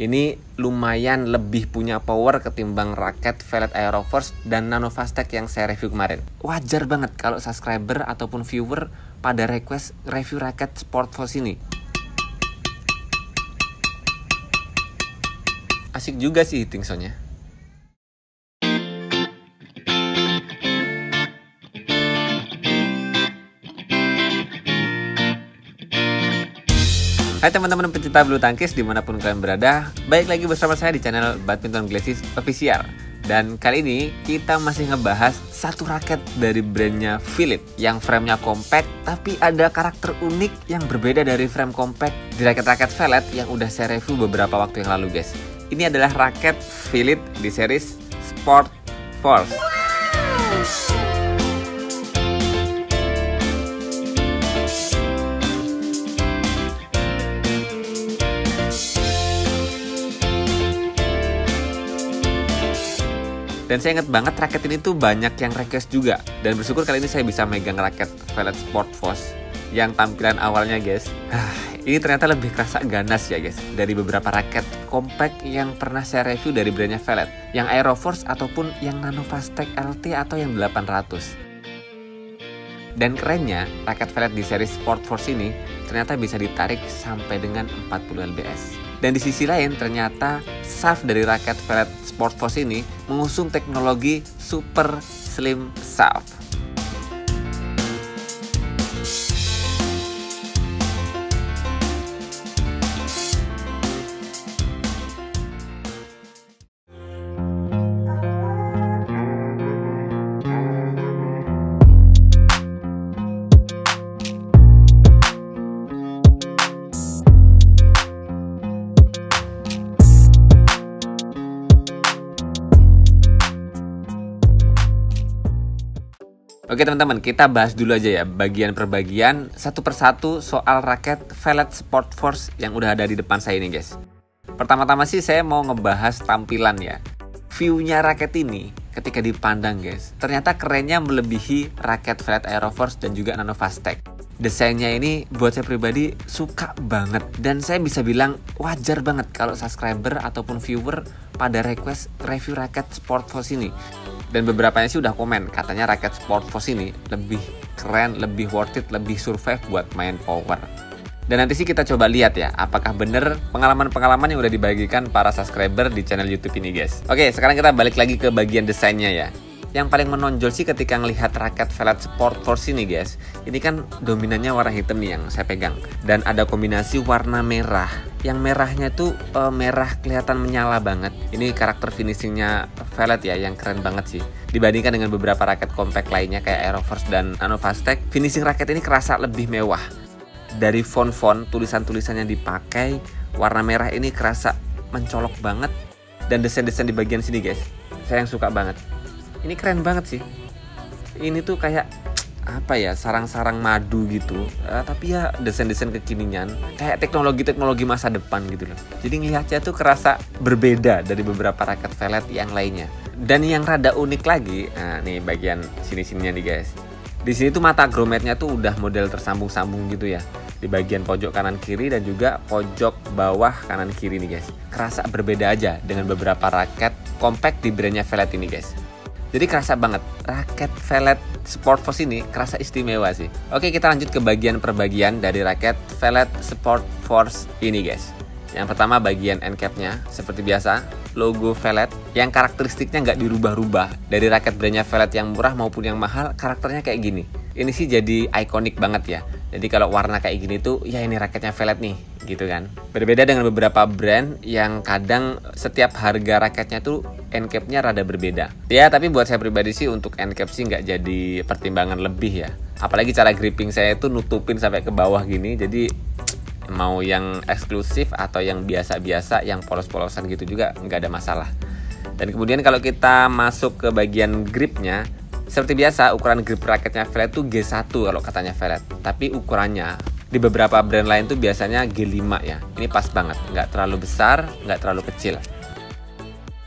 Ini lumayan lebih punya power ketimbang raket Velet Aeroforce dan Nano Fast Tech yang saya review kemarin. Wajar banget kalau subscriber ataupun viewer pada request review raket Sport Force ini. Asik juga sih hitting soundnya. Hai teman-teman pecinta bulu tangkis dimanapun kalian berada, balik lagi bersama saya di channel Badminton Glasses Official. Dan kali ini kita masih ngebahas satu raket dari brandnya Philips yang framenya compact tapi ada karakter unik yang berbeda dari frame compact di raket-raket Velet yang udah saya review beberapa waktu yang lalu guys. Ini adalah raket Philips di series Sport Force. Dan saya ingat banget raket ini tuh banyak yang request juga. Dan bersyukur kali ini saya bisa megang raket Velet Sport Force yang tampilan awalnya guys. Ini ternyata lebih kerasa ganas ya guys dari beberapa raket compact yang pernah saya review dari brandnya Velet, yang Aeroforce ataupun yang Nano Fast Tech LT atau yang 800. Dan kerennya raket Velet di seri Sport Force ini ternyata bisa ditarik sampai dengan 40 lbs. Dan di sisi lain ternyata shaft dari raket Velet Sport Force ini mengusung teknologi Super Slim Shaft. Oke teman-teman, kita bahas dulu aja ya bagian per bagian satu persatu soal raket Velet Sport Force yang udah ada di depan saya ini guys. Pertama-tama sih saya mau ngebahas tampilan ya. View-nya raket ini ketika dipandang guys, ternyata kerennya melebihi raket Velet Aeroforce dan juga Nano Fast Tech. Desainnya ini buat saya pribadi suka banget. Dan saya bisa bilang wajar banget kalau subscriber ataupun viewer pada request review raket Sport Force ini. Dan beberapanya sih udah komen, katanya raket Sport Force ini lebih keren, lebih worth it, lebih survive buat main power. Dan nanti sih kita coba lihat ya, apakah bener pengalaman-pengalaman yang udah dibagikan para subscriber di channel YouTube ini guys. Oke, sekarang kita balik lagi ke bagian desainnya ya. Yang paling menonjol sih ketika ngelihat raket Velet Sport Force ini guys, ini kan dominannya warna hitam nih yang saya pegang. Dan ada kombinasi warna merah. Yang merahnya tuh merah kelihatan menyala banget. Ini karakter finishingnya Velet ya yang keren banget sih. Dibandingkan dengan beberapa raket compact lainnya kayak Aeroforce dan Nano Fast Tech, finishing raket ini kerasa lebih mewah. Dari font-font, tulisan-tulisan yang dipakai, warna merah ini kerasa mencolok banget. Dan desain-desain di bagian sini guys, saya yang suka banget. Ini keren banget sih. Ini tuh kayak apa ya, sarang-sarang madu gitu. Tapi ya desain-desain kekinian, kayak teknologi-teknologi masa depan gitu loh. Jadi ngelihatnya tuh kerasa berbeda dari beberapa raket Velet yang lainnya. Dan yang rada unik lagi, nah nih bagian sini-sininya nih guys. Di sini tuh mata grommetnya tuh udah model tersambung-sambung gitu ya. Di bagian pojok kanan kiri dan juga pojok bawah kanan kiri nih guys. Kerasa berbeda aja dengan beberapa raket compact di brandnya Velet ini guys. Jadi kerasa banget, raket Velet Sport Force ini kerasa istimewa sih. Oke, kita lanjut ke bagian per bagian dari raket Velet Sport Force ini guys. Yang pertama bagian end cap-nya, seperti biasa, logo Velet yang karakteristiknya nggak dirubah-rubah. Dari raket brandnya Velet yang murah maupun yang mahal, karakternya kayak gini. Ini sih jadi ikonik banget ya. Jadi kalau warna kayak gini tuh, ya ini raketnya Velet nih, gitu kan. Berbeda dengan beberapa brand yang kadang setiap harga raketnya tuh end cap-nya rada berbeda. Ya, tapi buat saya pribadi sih untuk end cap sih nggak jadi pertimbangan lebih ya. Apalagi cara gripping saya tuh nutupin sampai ke bawah gini, jadi mau yang eksklusif atau yang biasa-biasa, yang polos-polosan gitu juga nggak ada masalah. Dan kemudian kalau kita masuk ke bagian gripnya, seperti biasa ukuran grip raketnya Velet tuh G1 kalau katanya Velet. Tapi ukurannya di beberapa brand lain tuh biasanya G5 ya. Ini pas banget, nggak terlalu besar, nggak terlalu kecil.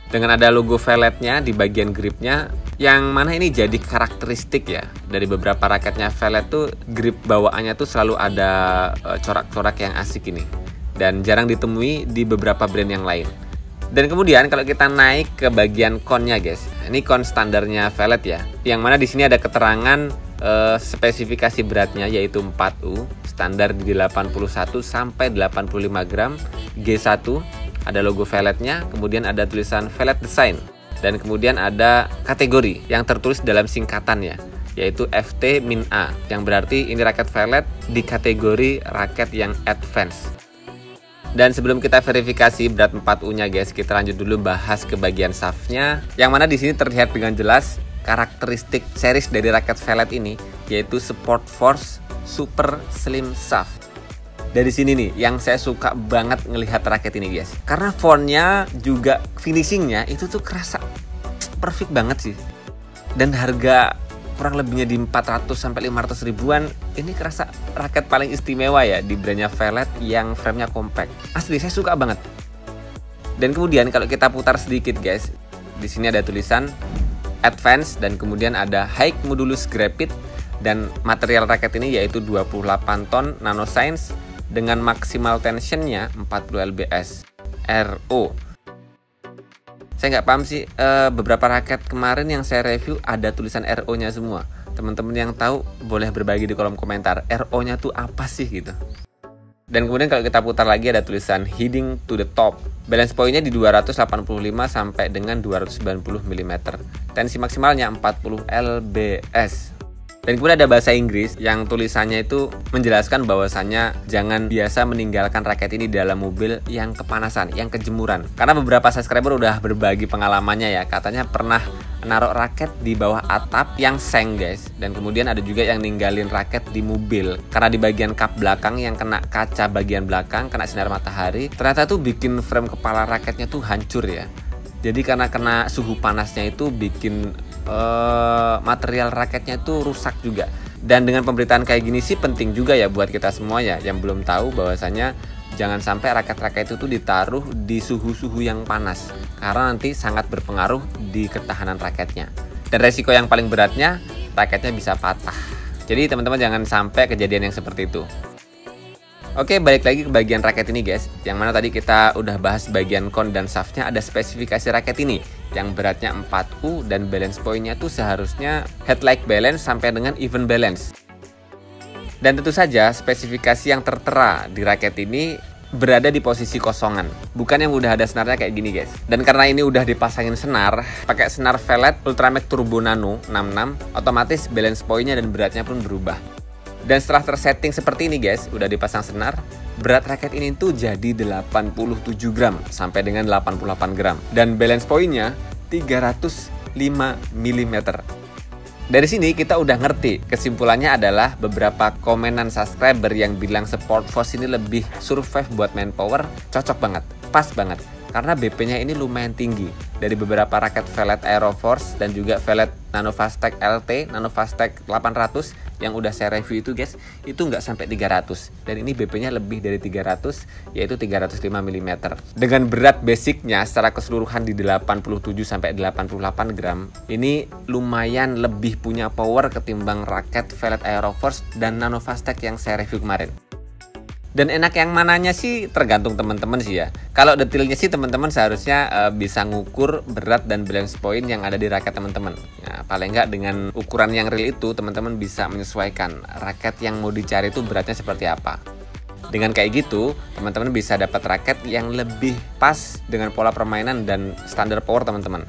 Dengan ada logo Veletnya di bagian gripnya, yang mana ini jadi karakteristik ya. Dari beberapa raketnya Velet tuh grip bawaannya tuh selalu ada corak-corak yang asik ini. dan jarang ditemui di beberapa brand yang lain. Dan kemudian kalau kita naik ke bagian connya guys, ini con standarnya Velet ya, yang mana di sini ada keterangan spesifikasi beratnya yaitu 4U, standar di 81 sampai 85 gram, G1, ada logo Veletnya, kemudian ada tulisan Velet Design, dan kemudian ada kategori yang tertulis dalam singkatannya yaitu FT-A, yang berarti ini raket Velet di kategori raket yang advance. Dan sebelum kita verifikasi berat 4U-nya guys, kita lanjut dulu bahas ke bagian shaftnya, yang mana di sini terlihat dengan jelas karakteristik series dari raket Velet ini yaitu Sport Force Super Slim Shaft. Dari sini nih yang saya suka banget ngelihat raket ini guys, karena fontnya juga finishingnya itu tuh kerasa perfect banget sih, dan harga kurang lebihnya di 400 sampai 500 ribuan, ini kerasa raket paling istimewa ya di brandnya Velet yang framenya compact. Asli saya suka banget. Dan kemudian kalau kita putar sedikit guys, di sini ada tulisan Advance dan kemudian ada High Modulus Graphite, dan material raket ini yaitu 28 ton nanoscience dengan maksimal tensionnya 40 lbs RO. Saya nggak paham sih, beberapa raket kemarin yang saya review ada tulisan RO-nya semua. Teman-teman yang tahu boleh berbagi di kolom komentar, RO-nya tuh apa sih gitu. Dan kemudian kalau kita putar lagi ada tulisan Heading to the Top. Balance point-nya di 285 sampai dengan 290 mm. Tensi maksimalnya 40 lbs. Dan kemudian ada bahasa Inggris yang tulisannya itu menjelaskan bahwasannya jangan biasa meninggalkan raket ini dalam mobil yang kepanasan, yang kejemuran. Karena beberapa subscriber udah berbagi pengalamannya ya, katanya pernah naruh raket di bawah atap yang seng guys. Dan kemudian ada juga yang ninggalin raket di mobil karena di bagian kap belakang yang kena kaca bagian belakang, kena sinar matahari, ternyata tuh bikin frame kepala raketnya tuh hancur ya. Jadi karena kena suhu panasnya itu bikin material raketnya itu rusak juga. Dan dengan pemberitaan kayak gini sih penting juga ya buat kita semua ya yang belum tahu bahwasanya jangan sampai raket-raket itu tuh ditaruh di suhu-suhu yang panas, karena nanti sangat berpengaruh di ketahanan raketnya. Dan resiko yang paling beratnya, raketnya bisa patah. Jadi teman-teman jangan sampai kejadian yang seperti itu. Oke, balik lagi ke bagian raket ini guys, yang mana tadi kita udah bahas bagian con dan shaftnya. Ada spesifikasi raket ini yang beratnya 4U dan balance point-nya tuh seharusnya head-like balance sampai dengan even balance. Dan tentu saja spesifikasi yang tertera di raket ini berada di posisi kosongan, bukan yang udah ada senarnya kayak gini guys. Dan karena ini udah dipasangin senar, pakai senar Velet Ultramax Turbo Nano 66, otomatis balance point-nya dan beratnya pun berubah. Dan setelah tersetting seperti ini guys, udah dipasang senar, berat raket ini tuh jadi 87 gram sampai dengan 88 gram. Dan balance point-nya 305 mm. Dari sini kita udah ngerti, kesimpulannya adalah beberapa komenan subscriber yang bilang Sport Force ini lebih survive buat manpower, cocok banget, pas banget. Karena BP-nya ini lumayan tinggi dari beberapa raket Velet Aeroforce dan juga Velet Nanofastech LT, Nanofastech 800 yang udah saya review itu guys, itu nggak sampai 300. Dan ini BP-nya lebih dari 300, yaitu 305 mm. Dengan berat basicnya secara keseluruhan di 87 sampai 88 gram, ini lumayan lebih punya power ketimbang raket Velet Aeroforce dan Nanofastech yang saya review kemarin. Dan enak yang mananya sih tergantung teman-teman sih ya. Kalau detailnya sih teman-teman seharusnya bisa ngukur berat dan balance point yang ada di raket teman-teman. Nah, paling nggak dengan ukuran yang real itu teman-teman bisa menyesuaikan raket yang mau dicari itu beratnya seperti apa. Dengan kayak gitu teman-teman bisa dapat raket yang lebih pas dengan pola permainan dan standar power teman-teman.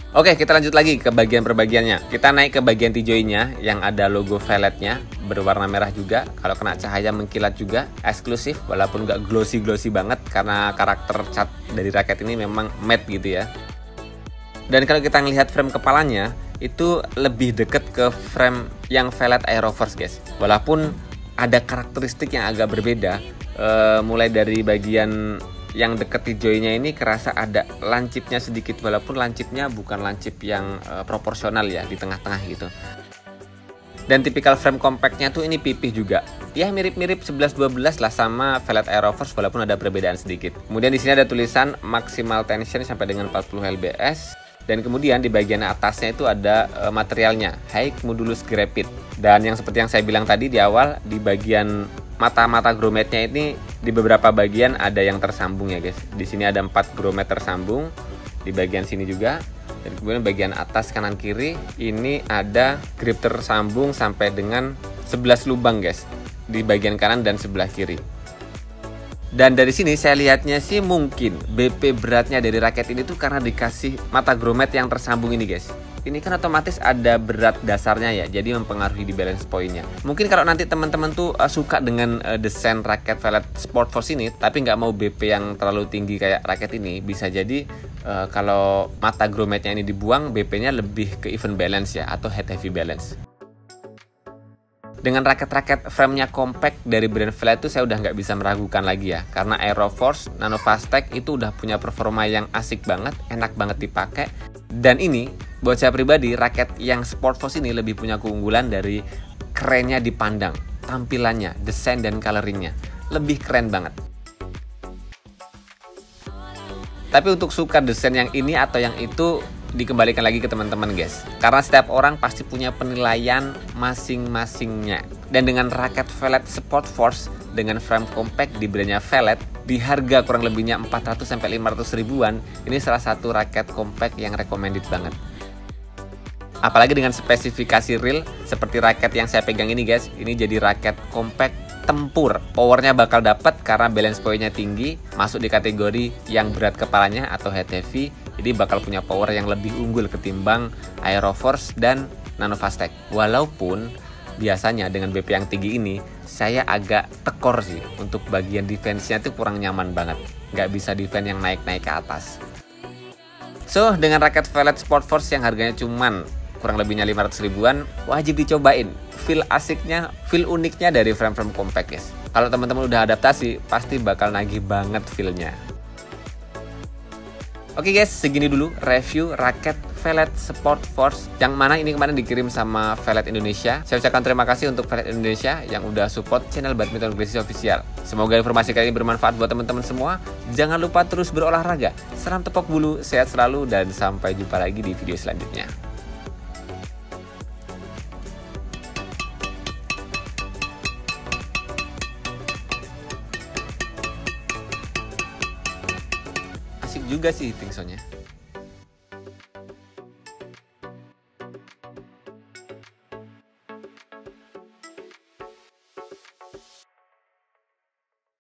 Oke, kita lanjut lagi ke bagian perbagiannya. Kita naik ke bagian tijoinya yang ada logo Veletnya berwarna merah juga. Kalau kena cahaya mengkilat juga, eksklusif walaupun nggak glossy banget karena karakter cat dari raket ini memang matte gitu ya. Dan kalau kita ngelihat frame kepalanya itu lebih deket ke frame yang Velet Aeroforce guys. Walaupun ada karakteristik yang agak berbeda, mulai dari bagian yang deket tijoinya ini kerasa ada lancipnya sedikit, walaupun lancipnya bukan lancip yang proporsional ya, di tengah-tengah gitu. Dan tipikal frame compactnya tuh ini pipih juga. Ya mirip-mirip 11-12 lah sama Velet Aeroforce walaupun ada perbedaan sedikit. Kemudian di sini ada tulisan maksimal tension sampai dengan 40 lbs. Dan kemudian di bagian atasnya itu ada materialnya, High Modulus Graphite. Dan yang seperti yang saya bilang tadi di awal, di bagian mata-mata grommetnya ini di beberapa bagian ada yang tersambung ya guys. Di sini ada 4 grommet tersambung, di bagian sini juga. Dan kemudian bagian atas kanan kiri ini ada grip tersambung sampai dengan 11 lubang guys, di bagian kanan dan sebelah kiri. Dan dari sini saya lihatnya sih mungkin BP beratnya dari raket ini tuh karena dikasih mata grommet yang tersambung ini guys. Ini kan otomatis ada berat dasarnya ya, jadi mempengaruhi di balance point-nya. Mungkin kalau nanti teman-teman tuh suka dengan desain raket Velet Sport Force ini, tapi nggak mau BP yang terlalu tinggi kayak raket ini, bisa jadi kalau mata grommetnya ini dibuang, BP-nya lebih ke even balance ya, atau head heavy balance. Dengan raket-raket frame-nya compact dari brand Velet itu saya udah nggak bisa meragukan lagi ya, karena Aeroforce Nano Fastech itu udah punya performa yang asik banget, enak banget dipakai. Dan ini buat saya pribadi, raket yang Sport Force ini lebih punya keunggulan dari kerennya dipandang, tampilannya, desain dan coloringnya lebih keren banget. Tapi untuk suka desain yang ini atau yang itu dikembalikan lagi ke teman-teman guys, karena setiap orang pasti punya penilaian masing-masingnya. Dan dengan raket Velet Sport Force dengan frame compact di brandnya Velet, di harga kurang lebihnya 400-500 ribuan, ini salah satu raket compact yang recommended banget. Apalagi dengan spesifikasi real seperti raket yang saya pegang ini guys, ini jadi raket compact tempur. Powernya bakal dapat karena balance point-nya tinggi, masuk di kategori yang berat kepalanya atau head heavy. Jadi bakal punya power yang lebih unggul ketimbang Aeroforce dan Nano Fastech. Walaupun biasanya dengan BP yang tinggi ini, saya agak tekor sih untuk bagian defense-nya tuh kurang nyaman banget. Nggak bisa defense yang naik-naik ke atas. So, dengan raket Velet Sport Force yang harganya cuman kurang lebihnya 500 ribuan, wajib dicobain. Feel asiknya, feel uniknya dari frame-frame compact guys. Kalau teman-teman udah adaptasi, pasti bakal nagih banget feel-nya. Oke guys, segini dulu review raket Velet Sport Force yang mana ini kemarin dikirim sama Velet Indonesia. Saya ucapkan terima kasih untuk Velet Indonesia yang udah support channel Badminton Gracie Official. Semoga informasi kali ini bermanfaat buat teman-teman semua. Jangan lupa terus berolahraga. Salam tepok bulu, sehat selalu, dan sampai jumpa lagi di video selanjutnya. Asik juga sih hitting soundnya.